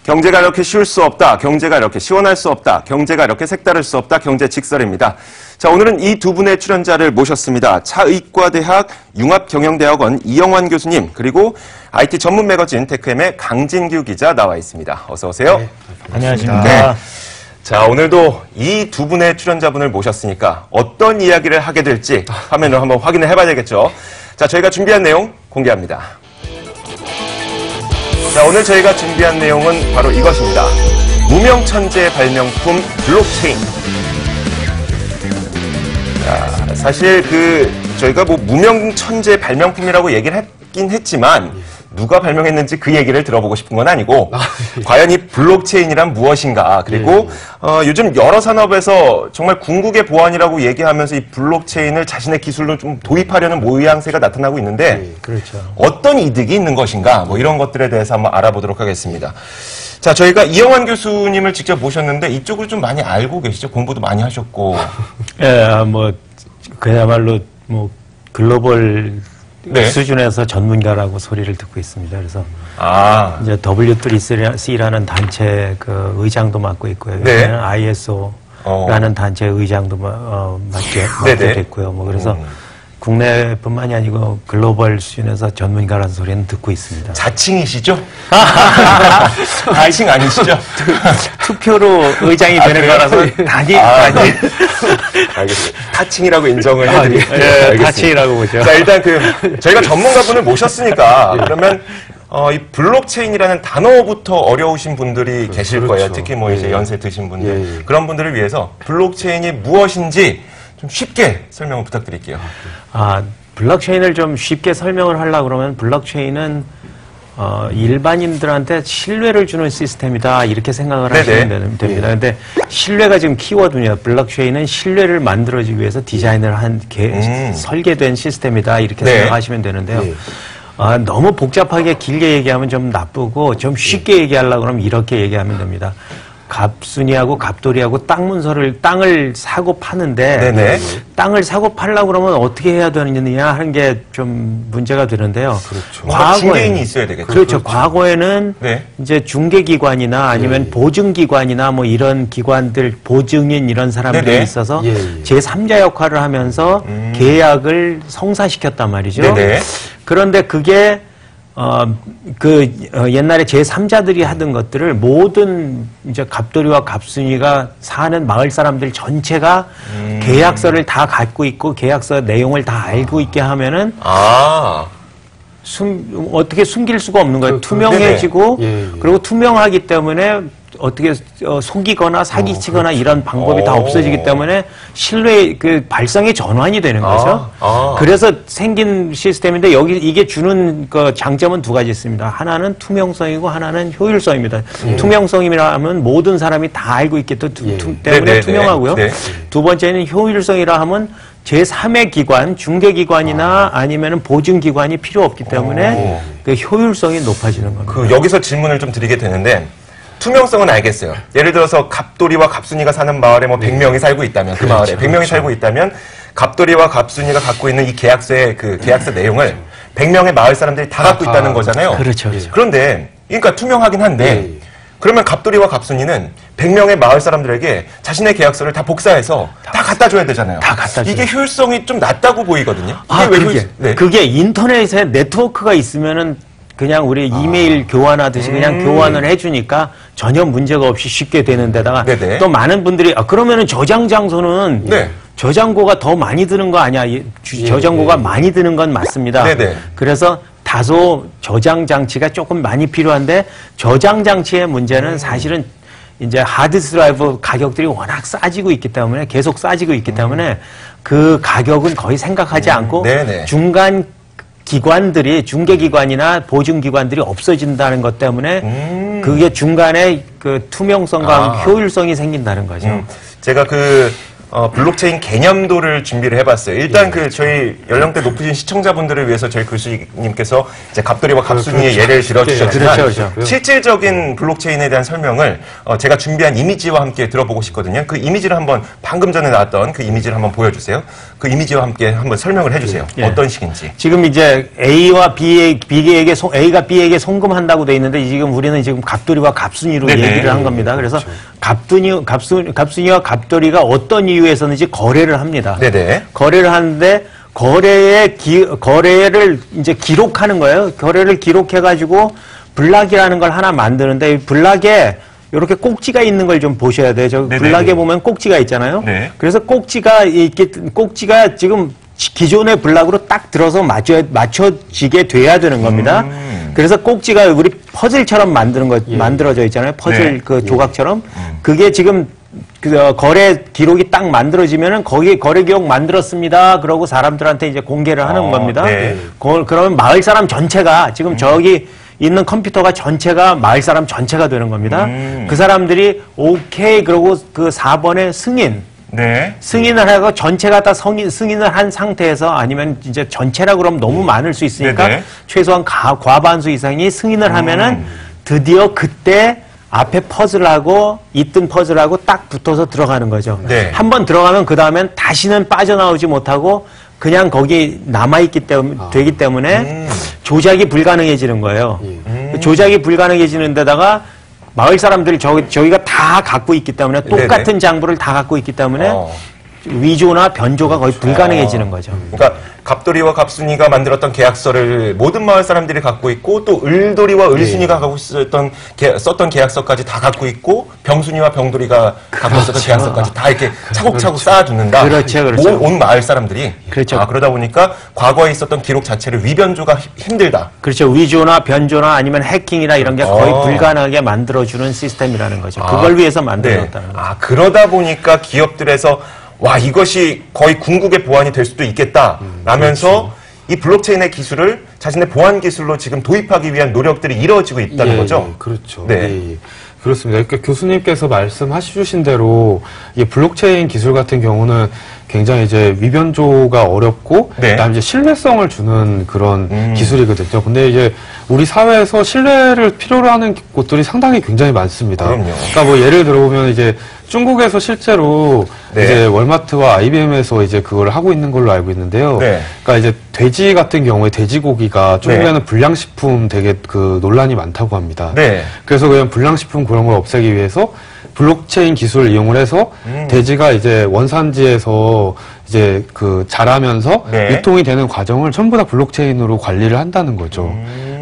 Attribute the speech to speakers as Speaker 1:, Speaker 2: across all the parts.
Speaker 1: 경제가 이렇게 쉬울 수 없다. 경제가 이렇게 시원할 수 없다. 경제가 이렇게 색다를 수 없다. 경제 직설입니다. 자, 오늘은 이 두 분의 출연자를 모셨습니다. 차의과대학 융합경영대학원 이영환 교수님, 그리고 IT 전문 매거진 테크엠의 강진규 기자 나와 있습니다. 어서 오세요.
Speaker 2: 네, 안녕하십니까.
Speaker 1: 네. 자, 오늘도 이 두 분의 출연자분을 모셨으니까 어떤 이야기를 하게 될지 화면으로 한번 확인을 해봐야 되겠죠. 자, 저희가 준비한 내용 공개합니다. 자, 오늘 저희가 준비한 내용은 바로 이것입니다. 무명천재 발명품 블록체인. 자, 사실 저희가 무명천재 발명품이라고 얘기를 했긴 했지만 누가 발명했는지 그 얘기를 들어보고 싶은 건 아니고 과연 이 블록체인이란 무엇인가, 그리고 요즘 여러 산업에서 정말 궁극의 보안이라고 얘기하면서 이 블록체인을 자신의 기술로 좀 도입하려는 모양새가 나타나고 있는데
Speaker 2: 그렇죠.
Speaker 1: 어떤 이득이 있는 것인가, 뭐 이런 것들에 대해서 한번 알아보도록 하겠습니다. 자, 저희가 이영환 교수님을 직접 모셨는데 이쪽을 좀 많이 알고 계시죠? 공부도 많이 하셨고.
Speaker 2: 예, 그야말로 글로벌
Speaker 1: 네.
Speaker 2: 수준에서 전문가라고 소리를 듣고 있습니다. 그래서 이제 W3C라는 단체 의장도 맡고 있고요.
Speaker 1: 네.
Speaker 2: 요새는 ISO라는 단체 의장도 맡게 됐고요. 그래서 국내뿐만이 아니고 글로벌 수준에서 전문가라는 소리는 듣고 있습니다.
Speaker 1: 자칭이시죠? 자칭 아니시죠?
Speaker 2: 투표로 의장이 되는 거라서 단위.
Speaker 1: 알겠습니다. 타칭이라고 인정을 해드리겠습니다.
Speaker 2: 네, 타칭이라고 보죠.
Speaker 1: 자, 일단 저희가 전문가분을 모셨으니까 그러면 이 블록체인이라는 단어부터 어려우신 분들이 계실
Speaker 2: 그렇죠.
Speaker 1: 거예요. 특히 이제 연세 드신 분들. 그런 분들을 위해서 블록체인이 무엇인지 좀 쉽게 설명을 부탁드릴게요.
Speaker 2: 블록체인을 좀 쉽게 설명을 하려고 그러면 블록체인은 일반인들한테 신뢰를 주는 시스템이다, 이렇게 생각을 하시면 됩니다. 근데 신뢰가 지금 키워드냐, 블록체인은 신뢰를 만들어주기 위해서 디자인을 설계된 시스템이다, 이렇게 생각하시면 되는데요. 너무 복잡하게 길게 얘기하면 좀 나쁘고, 좀 쉽게 얘기하려고 그러면 이렇게 얘기하면 됩니다. 갑순이하고 갑돌이하고 땅을 사고 파는데 땅을 사고 팔려고 그러면 어떻게 해야 되느냐 하는 게 좀 문제가 되는데요.
Speaker 1: 그렇죠. 과거에 중개인이 있어야 되겠죠.
Speaker 2: 그렇죠. 과거에는 이제 중개기관이나 아니면 보증기관이나 이런 기관들, 보증인 이런 사람들이 있어서 제3자 역할을 하면서 계약을 성사시켰단 말이죠. 그런데 그게 옛날에 제3자들이 하던 것들을 모든 이제 갑돌이와 갑순이가 사는 마을 사람들 전체가 계약서를 다 갖고 있고 계약서 내용을 다 알고 있게 하면은 어떻게 숨길 수가 없는 거예요. 투명해지고 그리고 투명하기 때문에 어떻게 속이거나 사기치거나 이런 방법이 다 없어지기 때문에 신뢰 발상의 전환이 되는 거죠. 그래서 생긴 시스템인데 이게 주는 장점은 두 가지 있습니다. 하나는 투명성이고 하나는 효율성입니다. 투명성이라 하면 모든 사람이 다 알고 있기 때문에 투명하고요. 두 번째는 효율성이라 하면 제3의 기관, 중개기관이나 아니면 보증기관이 필요 없기 때문에 그 효율성이 높아지는 겁니다.
Speaker 1: 여기서 질문을 좀 드리게 되는데, 투명성은 알겠어요. 예를 들어서 갑돌이와 갑순이가 사는 마을에 100명이 살고 있다면, 그 마을에 100명이 살고 있다면 갑돌이와 갑순이가 갖고 있는 이 계약서의 계약서 내용을 100명의 마을 사람들이 다 갖고 있다는 거잖아요.
Speaker 2: 그렇죠.
Speaker 1: 그런데 그러니까 투명하긴 한데 그러면 갑돌이와 갑순이는 100명의 마을 사람들에게 자신의 계약서를 다 복사해서 다 갖다 줘야 되잖아요.
Speaker 2: 다 갖다 줘요.
Speaker 1: 이게 효율성이 좀 낮다고 보이거든요.
Speaker 2: 그게 인터넷에 네트워크가 있으면은 그냥 우리 이메일 교환하듯이 그냥 교환을 해주니까 전혀 문제가 없이 쉽게 되는 데다가 또 많은 분들이 그러면은 저장 장소는 저장고가 더 많이 드는 거 아니야? 저장고가 많이 드는 건 맞습니다. 그래서 다소 저장 장치가 조금 많이 필요한데 저장 장치의 문제는 사실은 이제 하드 드라이브 가격들이 워낙 싸지고 있기 때문에 계속 싸지고 있기 때문에 그 가격은 거의 생각하지 않고 중간 기관들이 중개기관이나 보증기관들이 없어진다는 것 때문에 그게 중간에 투명성과 효율성이 생긴다는 거죠.
Speaker 1: 제가 블록체인 개념도를 준비를 해봤어요. 일단 저희 연령대 높으신 시청자분들을 위해서 저희 교수님께서 이제 갑돌이와 갑순이의 예를 들어주셨지만
Speaker 2: 그렇죠.
Speaker 1: 실질적인 블록체인에 대한 설명을 제가 준비한 이미지와 함께 들어보고 싶거든요. 그 이미지를 한번 방금 전에 나왔던 그 이미지를 한번 보여주세요. 그 이미지와 함께 한번 설명을 해주세요. 어떤 식인지.
Speaker 2: 지금 이제 A가 B에게 송금한다고 돼 있는데 지금 우리는 지금 갑돌이와 갑순이로 얘기를 한 겁니다. 그래서 갑순이와 갑돌이가 어떤 이유에서는지 거래를 합니다.
Speaker 1: 네네.
Speaker 2: 거래를 하는데 거래를 이제 기록하는 거예요. 거래를 기록해가지고 블락이라는 걸 하나 만드는데 이 블락에 이렇게 꼭지가 있는 걸 좀 보셔야 돼요. 저 블락에 보면 꼭지가 있잖아요. 네. 그래서 꼭지가 지금 기존의 블락으로 딱 들어서 맞춰지게 돼야 되는 겁니다. 그래서 꼭지가 우리 퍼즐처럼 만들어져 있잖아요. 퍼즐 그 조각처럼. 그게 지금 거래 기록이 딱 만들어지면은 거기 거래 기록 만들었습니다. 그러고 사람들한테 이제 공개를 하는 겁니다. 네. 그러면 마을 사람 전체가 지금 저기 있는 컴퓨터가 전체가 마을 사람 전체가 되는 겁니다. 그 사람들이 오케이 그러고 그 4번에 승인. 네. 승인을 하고 전체가 다 승인을 한 상태에서 아니면 이제 전체라 그러면 너무 많을 수 있으니까 최소한 과반수 이상이 승인을 하면은 드디어 그때 앞에 퍼즐하고 있던 퍼즐하고 딱 붙어서 들어가는 거죠. 네. 한번 들어가면 그 다음엔 다시는 빠져나오지 못하고 그냥 거기 되기 때문에 조작이 불가능해지는 거예요. 조작이 불가능해지는 데다가 마을 사람들이 저희가 다 갖고 있기 때문에 똑같은 장부를 다 갖고 있기 때문에 위조나 변조가 거의 불가능해지는 거죠.
Speaker 1: 그러니까 갑돌이와 갑순이가 만들었던 계약서를 모든 마을 사람들이 갖고 있고 또 을돌이와 을순이가 썼던 계약서까지 다 갖고 있고 병순이와 병돌이가 갖고 있었던 계약서까지 다 이렇게 차곡차곡 쌓아두는다.
Speaker 2: 그렇죠.
Speaker 1: 온 마을 사람들이. 그렇죠. 그러다 보니까 과거에 있었던 기록 자체를 위변조가 힘들다.
Speaker 2: 그렇죠. 위조나 변조나 아니면 해킹이나 이런 게 거의 불가능하게 만들어주는 시스템이라는 거죠. 그걸 위해서 만들어졌다는 거죠.
Speaker 1: 그러다 보니까 기업들에서 와, 이것이 거의 궁극의 보안이 될 수도 있겠다 라면서 이 블록체인의 기술을 자신의 보안 기술로 지금 도입하기 위한 노력들이 이루어지고 있다는 거죠.
Speaker 3: 그렇죠. 네. 그렇습니다. 그러니까 교수님께서 말씀하신 대로 이 블록체인 기술 같은 경우는 굉장히 이제 위변조가 어렵고 그다음에 이제 신뢰성을 주는 그런 기술이거든요. 근데 이제 우리 사회에서 신뢰를 필요로 하는 곳들이 상당히 굉장히 많습니다. 그러니까 뭐 예를 들어보면 이제 중국에서 실제로 이제 월마트와 IBM에서 이제 그걸 하고 있는 걸로 알고 있는데요. 그러니까 이제 돼지 같은 경우에 돼지고기가 중국에는 불량식품 되게 그 논란이 많다고 합니다. 그래서 그냥 불량식품 그런 걸 없애기 위해서 블록체인 기술을 이용을 해서 돼지가 이제 원산지에서 이제 그 자라면서 유통이 되는 과정을 전부 다 블록체인으로 관리를 한다는 거죠.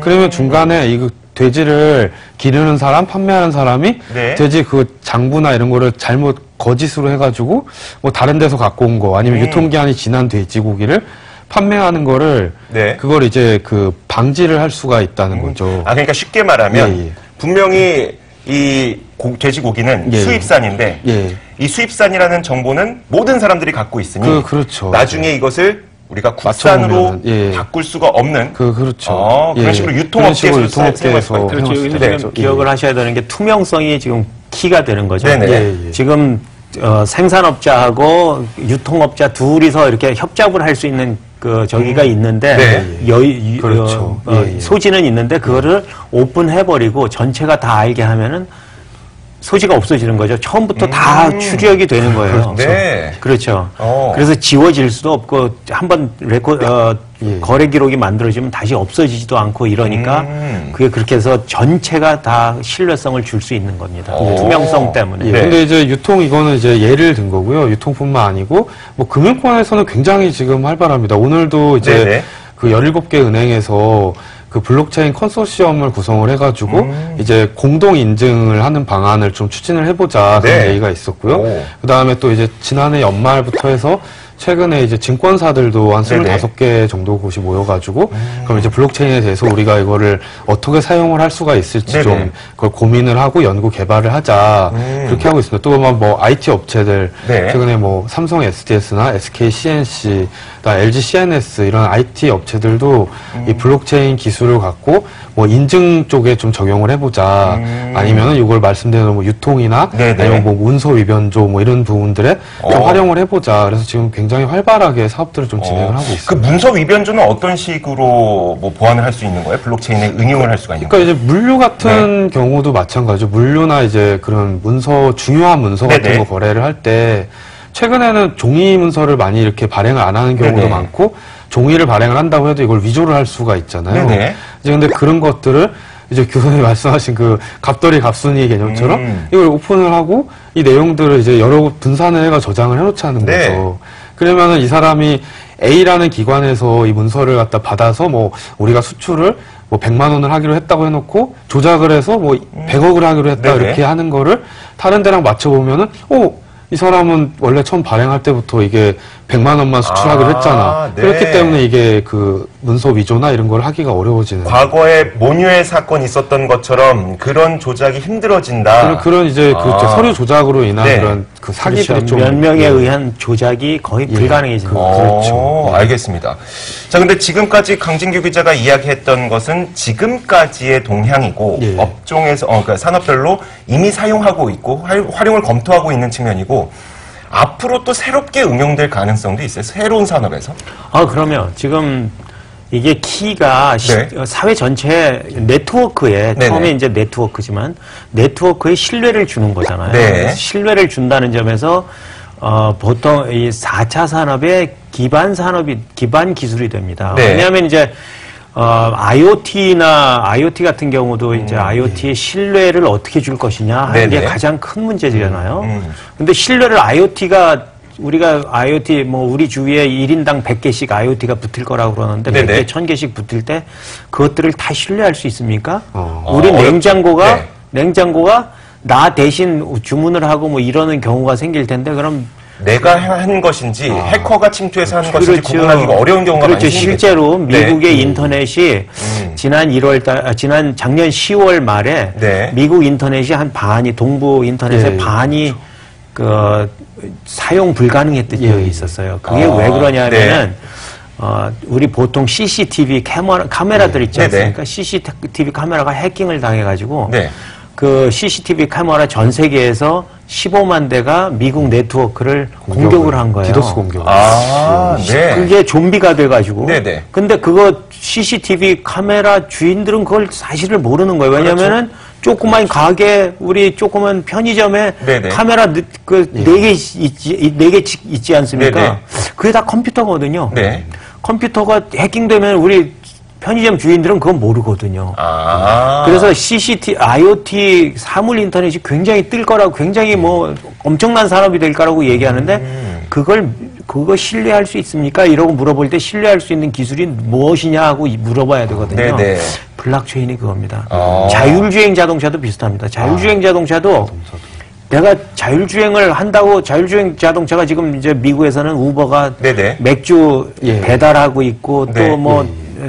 Speaker 3: 그러면 중간에 이 돼지를 기르는 사람, 판매하는 사람이 돼지 그 장부나 이런 거를 잘못 거짓으로 해가지고 뭐 다른 데서 갖고 온 거 아니면 유통기한이 지난 돼지고기를 판매하는 거를 그걸 이제 그 방지를 할 수가 있다는 거죠.
Speaker 1: 그러니까 쉽게 말하면 분명히 이 돼지고기는 수입산인데 이 수입산이라는 정보는 모든 사람들이 갖고 있으니 나중에 이것을 우리가 국산으로 바꿀 수가 없는 그런 식으로 유통업계에서 사용할 수가 있다.
Speaker 2: 그렇죠. 지금 기억을 하셔야 되는 게 투명성이 지금 키가 되는 거죠. 지금 생산업자하고 유통업자 둘이서 이렇게 협작을 할 수 있는 그 저기가 있는데 소지는 있는데 그거를 오픈해버리고 전체가 다 알게 하면은 소지가 없어지는 거죠. 처음부터 다 출력이 되는 거예요. 그렇죠. 그래서 지워질 수도 없고 한번 거래 기록이 만들어지면 다시 없어지지도 않고 이러니까 그게 그렇게 해서 전체가 다 신뢰성을 줄 수 있는 겁니다. 투명성 때문에.
Speaker 3: 근데 이제 유통 이거는 이제 예를 든 거고요. 유통뿐만 아니고 뭐 금융권에서는 굉장히 지금 활발합니다. 오늘도 이제 그 17개 은행에서 그 블록체인 컨소시엄을 구성을 해가지고 이제 공동 인증을 하는 방안을 좀 추진을 해보자 그런 얘기가 있었고요. 그 다음에 또 이제 지난해 연말부터 해서 최근에 이제 증권사들도 한 25개 정도 곳이 모여가지고 그럼 이제 블록체인에 대해서 우리가 이거를 어떻게 사용을 할 수가 있을지 좀 그걸 고민을 하고 연구 개발을 하자 그렇게 하고 있습니다. 또 뭐 IT 업체들 최근에 뭐 삼성 SDS나 SK CNC, LG CNS 이런 IT 업체들도 이 블록체인 기술을 갖고 뭐 인증 쪽에 좀 적용을 해보자 아니면은 이걸 말씀드린 뭐 유통이나 아니면 뭐 문서 위변조 뭐 이런 부분들에 좀 활용을 해보자. 그래서 지금 굉장히 활발하게 사업들을 좀 진행을 하고 있습니다.
Speaker 1: 그 문서 위변조는 어떤 식으로 뭐 보완을 할 수 있는 거예요? 블록체인에 응용을 할 수가 있는 거예요?
Speaker 3: 그러니까 이제 물류 같은 경우도 마찬가지죠. 물류나 이제 그런 문서, 중요한 문서 같은 거 거래를 할 때 최근에는 종이 문서를 많이 이렇게 발행을 안 하는 경우도 많고 종이를 발행을 한다고 해도 이걸 위조를 할 수가 있잖아요. 이제 근데 그런 것들을 이제 교수님이 말씀하신 그 갑돌이 갑순이 개념처럼 이걸 오픈을 하고 이 내용들을 이제 여러 분산을 해가 저장을 해놓자는 거죠. 그러면은 이 사람이 A라는 기관에서 이 문서를 갖다 받아서 뭐 우리가 수출을 뭐 100만 원을 하기로 했다고 해놓고 조작을 해서 뭐 100억을 하기로 했다 이렇게 하는 거를 다른 데랑 맞춰보면은 이 사람은 원래 처음 발행할 때부터 이게 100만 원만 수출하기로 했잖아. 그렇기 때문에 이게 그 문서 위조나 이런 걸 하기가 어려워지는.
Speaker 1: 과거에 모뉴의 사건이 있었던 것처럼 그런 조작이 힘들어진다.
Speaker 3: 그런 이제 그 서류 조작으로 인한 그런 그 사기들이 좀
Speaker 2: 몇 명에 의한 조작이 거의 불가능해지는 거죠.
Speaker 1: 그렇죠. 알겠습니다. 자, 근데 지금까지 강진규 기자가 이야기했던 것은 지금까지의 동향이고 업종에서 그러니까 산업별로 이미 사용하고 있고 활용을 검토하고 있는 측면이고. 앞으로 또 새롭게 응용될 가능성도 있어요. 새로운 산업에서.
Speaker 2: 그러면 지금 이게 키가 사회 전체 네트워크에 처음에 이제 네트워크지만 네트워크에 신뢰를 주는 거잖아요. 신뢰를 준다는 점에서 보통 이 4차 산업의 기반 기술이 됩니다. 왜냐하면 이제 IoT 같은 경우도 이제 IoT의 신뢰를 어떻게 줄 것이냐 하는 게 가장 큰 문제잖아요. 근데 신뢰를 우리가 IoT 우리 주위에 1인당 100개씩 IoT가 붙을 거라고 그러는데 100개, 1000개씩 붙을 때 그것들을 다 신뢰할 수 있습니까? 우리 냉장고가 나 대신 주문을 하고 뭐 이러는 경우가 생길 텐데 그럼
Speaker 1: 내가 한 것인지 해커가 침투해서 하는 것인지 구분하기가 어려운 경우가 많이 생기죠.
Speaker 2: 실제로 미국의 인터넷이 작년 10월 말에 미국 인터넷이 한 반이 동부 인터넷의 반이 그 사용 불가능했던 적이 있었어요. 그게 왜 그러냐면은 우리 보통 CCTV 카메라들 있지 않습니까? CCTV 카메라가 해킹을 당해가지고 그 CCTV 카메라 전 세계에서 15만 대가 미국 네트워크를 공격을 한 거예요.
Speaker 3: 디도스 공격.
Speaker 2: 그게 좀비가 돼가지고. 근데 그거 CCTV 카메라 주인들은 그걸 사실을 모르는 거예요. 왜냐면은 조그만 가게, 우리 조그만 편의점에 카메라 네 개 있지 않습니까? 그게 다 컴퓨터거든요. 컴퓨터가 해킹되면 우리 편의점 주인들은 그건 모르거든요. 그래서 IoT 사물 인터넷이 굉장히 뜰 거라고, 굉장히 뭐 엄청난 산업이 될 거라고 얘기하는데 그거 신뢰할 수 있습니까? 이러고 물어볼 때 신뢰할 수 있는 기술이 무엇이냐 하고 물어봐야 되거든요. 블록체인이 그겁니다. 자율주행 자동차도 비슷합니다. 자율주행 자동차도 내가 자율주행을 한다고 자율주행 자동차가 지금 이제 미국에서는 우버가 맥주 배달하고 있고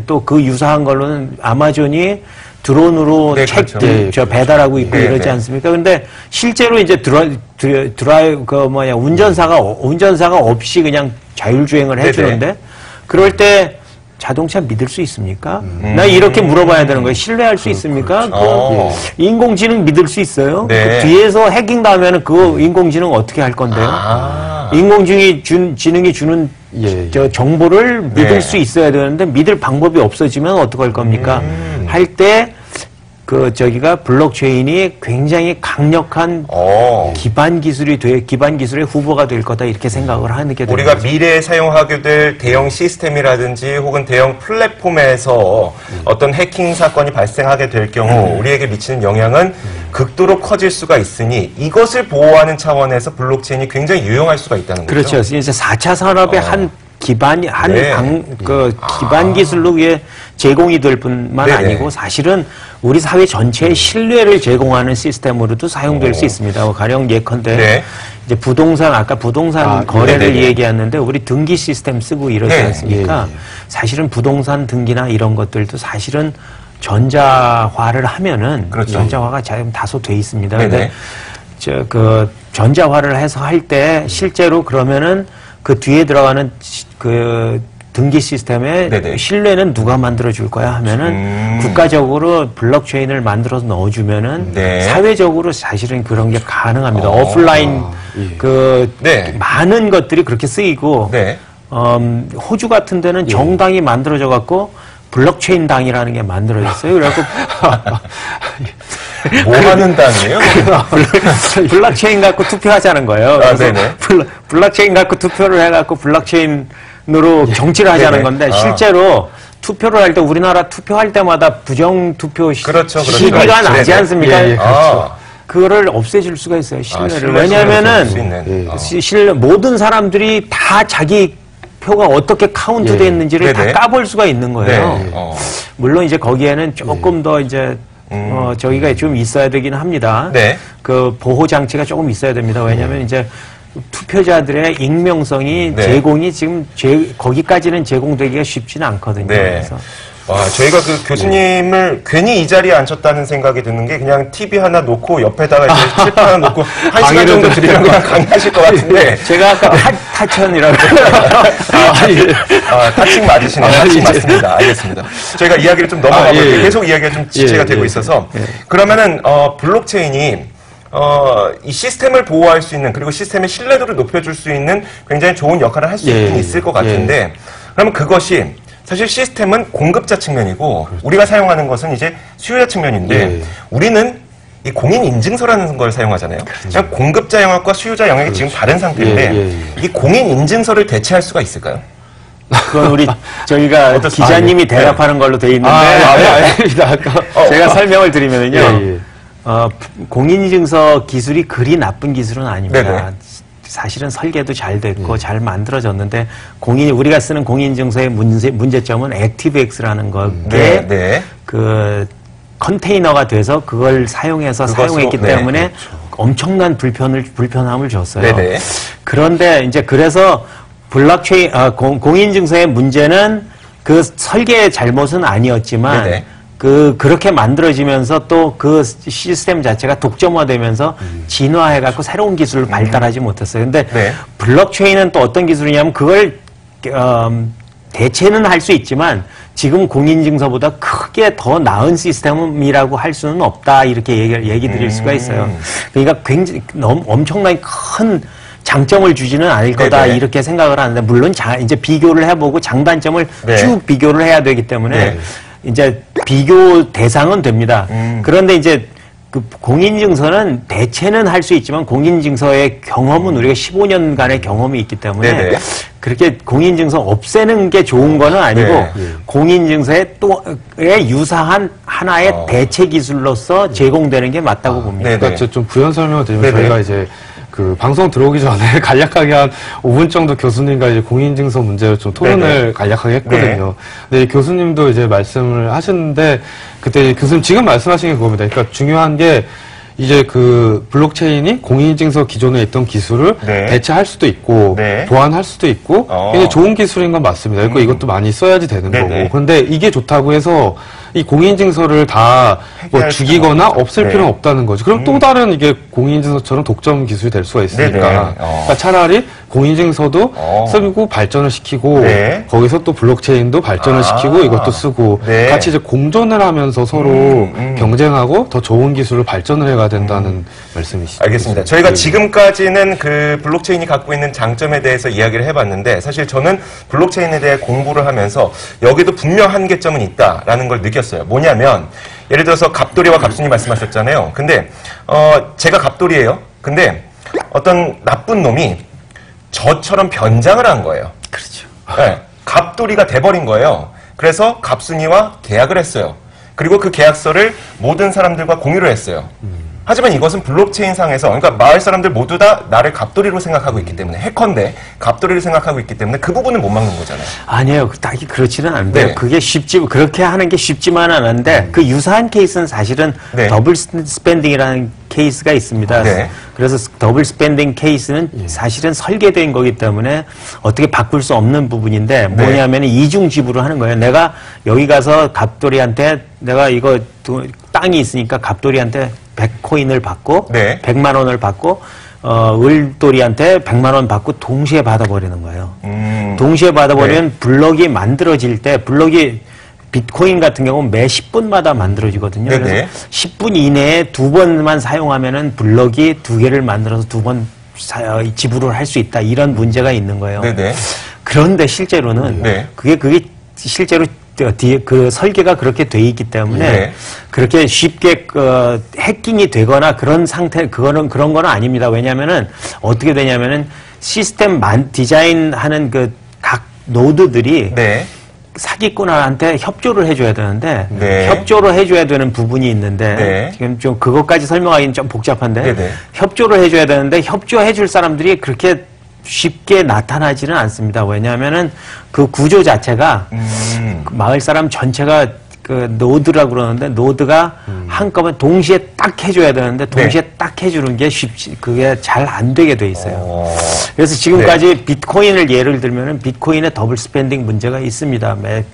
Speaker 2: 또 그 유사한 걸로는 아마존이 드론으로 배달하고 있고 이러지 않습니까? 근데 실제로 이제 운전사가 없이 그냥 자율주행을 해주는데 그럴 때 자동차 믿을 수 있습니까? 나 이렇게 물어봐야 되는 거예요. 신뢰할 수 있습니까? 인공지능 믿을 수 있어요? 그 뒤에서 해킹 당하면 그 인공지능 어떻게 할 건데요? 인공지능이 주는 저 정보를 믿을 수 있어야 되는데 믿을 방법이 없어지면 어떡할 겁니까? 할 때 저기가 블록체인이 굉장히 강력한 기반 기술의 후보가 될 거다 이렇게 생각을 하는 게
Speaker 1: 우리가 미래에 사용하게 될 대형 시스템이라든지 혹은 대형 플랫폼에서 어떤 해킹 사건이 발생하게 될 경우 우리에게 미치는 영향은 극도로 커질 수가 있으니 이것을 보호하는 차원에서 블록체인이 굉장히 유용할 수가 있다는 거죠.
Speaker 2: 그렇죠. 이제 4차 산업의 기반 기술로 제공이 될 뿐만 아니고 사실은 우리 사회 전체의 신뢰를 제공하는 시스템으로도 사용될 수 있습니다. 가령 예컨대 이제 부동산 아까 부동산 거래를 얘기했는데 우리 등기 시스템 쓰고 이러지 않습니까? 사실은 부동산 등기나 이런 것들도 사실은 전자화를 하면은 전자화가 다소 돼 있습니다. 근데 그 전자화를 해서 할 때 실제로 그러면은 그 뒤에 들어가는 그 등기 시스템에 신뢰는 누가 만들어줄 거야 하면은 국가적으로 블록체인을 만들어서 넣어주면은 사회적으로 사실은 그런 게 가능합니다. 오프라인 많은 것들이 그렇게 쓰이고 호주 같은 데는 정당이 만들어져 갖고 블록체인 당이라는 게 만들어졌어요. 그래갖고
Speaker 1: 뭐 하는 당이에요?
Speaker 2: 블록체인 갖고 투표하자는 거예요. 블록체인 갖고 투표를 해갖고 블록체인으로 정치를 하자는 건데 실제로 투표를 할 때 우리나라 투표할 때마다 부정 투표 시기가 나지 않습니까? 그거를 없애줄 수가 있어요. 신뢰를. 왜냐하면은 모든 사람들이 다 자기 표가 어떻게 카운트 됐는지를 다 까볼 수가 있는 거예요. 물론 이제 거기에는 조금 더 이제 저기가 좀 있어야 되긴 합니다. 그 보호 장치가 조금 있어야 됩니다. 왜냐하면 이제 투표자들의 익명성이 제공이 지금 거기까지는 제공되기가 쉽지는 않거든요. 그래서.
Speaker 1: 와, 저희가 그 교수님을 괜히 이 자리에 앉혔다는 생각이 드는 게 그냥 TV 하나 놓고 옆에다가 이제 칠판 하나 놓고 1시간 정도 드리면 그냥 강의하실 것 같은데.
Speaker 2: 제가 아까 타천이라고.
Speaker 1: 타칭 맞으시네요. 타칭 맞습니다. 알겠습니다. 저희가 이야기를 좀 넘어가고 계속 이야기가 좀 지체가 되고 있어서. 그러면은, 블록체인이 이 시스템을 보호할 수 있는 그리고 시스템의 신뢰도를 높여줄 수 있는 굉장히 좋은 역할을 할 수 있긴 있을 것 같은데 그러면 그것이 사실 시스템은 공급자 측면이고 우리가 사용하는 것은 이제 수요자 측면인데 우리는 이 공인인증서라는 걸 사용하잖아요. 그냥 공급자 영역과 수요자 영역이 지금 다른 상태인데 이 공인인증서를 대체할 수가 있을까요?
Speaker 2: 그건 저희가 기자님이 대답하는 걸로 돼 있는데 제가 설명을 드리면요. 공인인증서 기술이 그리 나쁜 기술은 아닙니다. 사실은 설계도 잘 됐고 잘 만들어졌는데 우리가 쓰는 공인인증서의 문제점은 액티브엑스라는 것에 그 컨테이너가 돼서 그걸 사용해서 사용했기 때문에 엄청난 불편함을 줬어요. 그런데 이제 그래서 블록체인 공인인증서의 문제는 그 설계의 잘못은 아니었지만 그렇게 만들어지면서 또 그 시스템 자체가 독점화되면서 진화해갖고 새로운 기술을 발달하지 못했어요. 근데 블록체인은 또 어떤 기술이냐면 그걸 대체는 할 수 있지만 지금 공인증서보다 크게 더 나은 시스템이라고 할 수는 없다 이렇게 얘기 드릴 수가 있어요. 그러니까 굉장히 엄청나게 큰 장점을 주지는 않을 거다 이렇게 생각을 하는데 물론 이제 비교를 해보고 장단점을 쭉 비교를 해야 되기 때문에 이제 비교 대상은 됩니다. 그런데 이제 그 공인증서는 대체는 할 수 있지만 공인증서의 경험은 우리가 15년간의 경험이 있기 때문에 그렇게 공인증서 없애는 게 좋은 거는 아니고 공인증서에 또 유사한 하나의 대체 기술로서 제공되는 게 맞다고 봅니다.
Speaker 3: 그러니까 좀 부연 설명을 드리면 저희가 이제 그 방송 들어오기 전에 간략하게 한 5분 정도 교수님과 이제 공인증서 문제를 좀 토론을 간략하게 했거든요. 근데 교수님도 이제 말씀을 하셨는데 그때 교수님 지금 말씀하신 게 그겁니다. 그러니까 중요한 게 이제 그 블록체인이 공인인증서 기존에 있던 기술을 대체할 수도 있고 보완할 수도 있고 굉장히 좋은 기술인 건 맞습니다. 그러니까 이것도 많이 써야지 되는 거고. 그런데 이게 좋다고 해서 이 공인인증서를 다 뭐 죽이거나 없앨 필요는 없다는 거죠. 그럼 또 다른 이게 공인인증서처럼 독점 기술이 될 수가 있으니까 그러니까 차라리 공인인증서도 쓰고 발전을 시키고 거기서 또 블록체인도 발전을 시키고 이것도 쓰고 같이 이제 공존을 하면서 서로 경쟁하고 더 좋은 기술을 발전을 해가야 된다는 말씀이시죠.
Speaker 1: 알겠습니다. 저희가 지금까지는 그 블록체인이 갖고 있는 장점에 대해서 이야기를 해봤는데 사실 저는 블록체인에 대해 공부를 하면서 여기도 분명 한계점은 있다라는 걸 느꼈어요. 뭐냐면 예를 들어서 갑돌이와 갑순이 말씀하셨잖아요. 근데 제가 갑돌이에요. 근데 어떤 나쁜 놈이 저처럼 변장을 한 거예요.
Speaker 2: 그렇죠.
Speaker 1: 갑돌이가 돼버린 거예요. 그래서 갑순이와 계약을 했어요. 그리고 그 계약서를 모든 사람들과 공유를 했어요. 하지만 이것은 블록체인 상에서, 그러니까 마을 사람들 모두 다 나를 갑돌이로 생각하고 있기 때문에, 해커인데 갑돌이를 생각하고 있기 때문에 그 부분은 못 막는 거잖아요.
Speaker 2: 아니에요. 딱히 그렇지는 않은데
Speaker 1: 네.
Speaker 2: 그게 그렇게 하는 게 쉽지만은 않은데 그 유사한 케이스는 사실은
Speaker 1: 네.
Speaker 2: 더블 스pen딩이라는 케이스가 있습니다.
Speaker 1: 네.
Speaker 2: 그래서 더블 스pen딩 케이스는 사실은 설계된 거기 때문에 어떻게 바꿀 수 없는 부분인데 뭐냐면 이중 지불을 하는 거예요. 내가 여기 가서 갑돌이한테 내가 이거 땅이 있으니까 갑돌이한테 100코인을 받고
Speaker 1: 네.
Speaker 2: 100만 원을 받고 을돌이한테 100만 원 받고 동시에 받아버리는 거예요. 동시에 받아버리면
Speaker 1: 네.
Speaker 2: 블럭이 만들어질 때 블럭이 비트코인 같은 경우는 매 10분마다 만들어지거든요.
Speaker 1: 네네.
Speaker 2: 그래서 10분 이내에 2번만 사용하면은 블럭이 2개를 만들어서 2번 지불을 할 수 있다. 이런 문제가 있는 거예요.
Speaker 1: 네네.
Speaker 2: 그런데 실제로는
Speaker 1: 네.
Speaker 2: 그게 실제로 그 설계가 그렇게 돼 있기 때문에
Speaker 1: 네.
Speaker 2: 그렇게 쉽게 해킹이 되거나 그런 그런 건 아닙니다. 왜냐면은 어떻게 되냐면은 시스템 디자인하는 그 각 노드들이
Speaker 1: 네.
Speaker 2: 사기꾼한테 협조를 해줘야 되는데
Speaker 1: 네.
Speaker 2: 협조를 해줘야 되는 부분이 있는데
Speaker 1: 네.
Speaker 2: 지금 좀 그것까지 설명하기는 좀 복잡한데
Speaker 1: 네네.
Speaker 2: 협조를 해줘야 되는데 협조해줄 사람들이 그렇게 쉽게 나타나지는 않습니다. 왜냐하면은 그 구조 자체가 그 마을 사람 전체가 그 노드라고 그러는데 노드가 한꺼번에 동시에 딱 해줘야 되는데 동시에
Speaker 1: 네.
Speaker 2: 딱 해주는 게 그게 잘 안 되게 돼 있어요. 그래서 지금까지
Speaker 1: 네.
Speaker 2: 비트코인을 예를 들면은 비트코인의 더블 스pen딩 문제가 있습니다. 매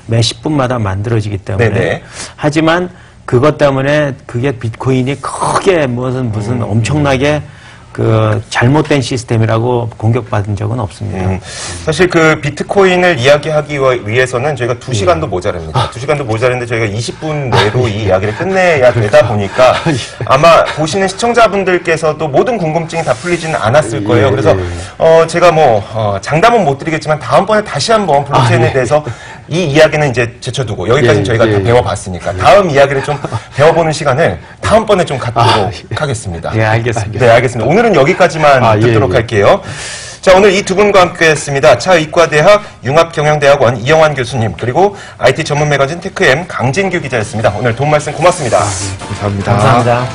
Speaker 2: 10분마다 만들어지기 때문에.
Speaker 1: 네네.
Speaker 2: 하지만 그것 때문에 그게 비트코인이 크게 무슨 엄청나게 그 잘못된 시스템이라고 공격받은 적은 없습니다.
Speaker 1: 사실 그 비트코인을 이야기하기 위해서는 저희가 2시간도 모자랍니다. 2시간도 모자란데 저희가 20분 내로 이 이야기를 끝내야 되다 보니까 아마 보시는 시청자분들께서도 모든 궁금증이 다 풀리지는 않았을 거예요. 그래서 제가 장담은 못 드리겠지만 다음번에 다시 한번 블록체인에 대해서 이 이야기는 이제 제쳐두고 여기까지는 저희가 다 배워봤으니까 다음 이야기를 좀 배워보는 시간을 다음번에 좀 갖도록 하겠습니다.
Speaker 2: 네, 알겠습니다.
Speaker 1: 네, 알겠습니다. 오늘은 여기까지만 듣도록 할게요. 자, 오늘 이 두 분과 함께 했습니다. 차의과대학 융합경영대학원 이영환 교수님, 그리고 IT 전문 매거진 테크엠 강진규 기자였습니다. 오늘 도움 말씀 고맙습니다.
Speaker 3: 감사합니다.
Speaker 2: 감사합니다.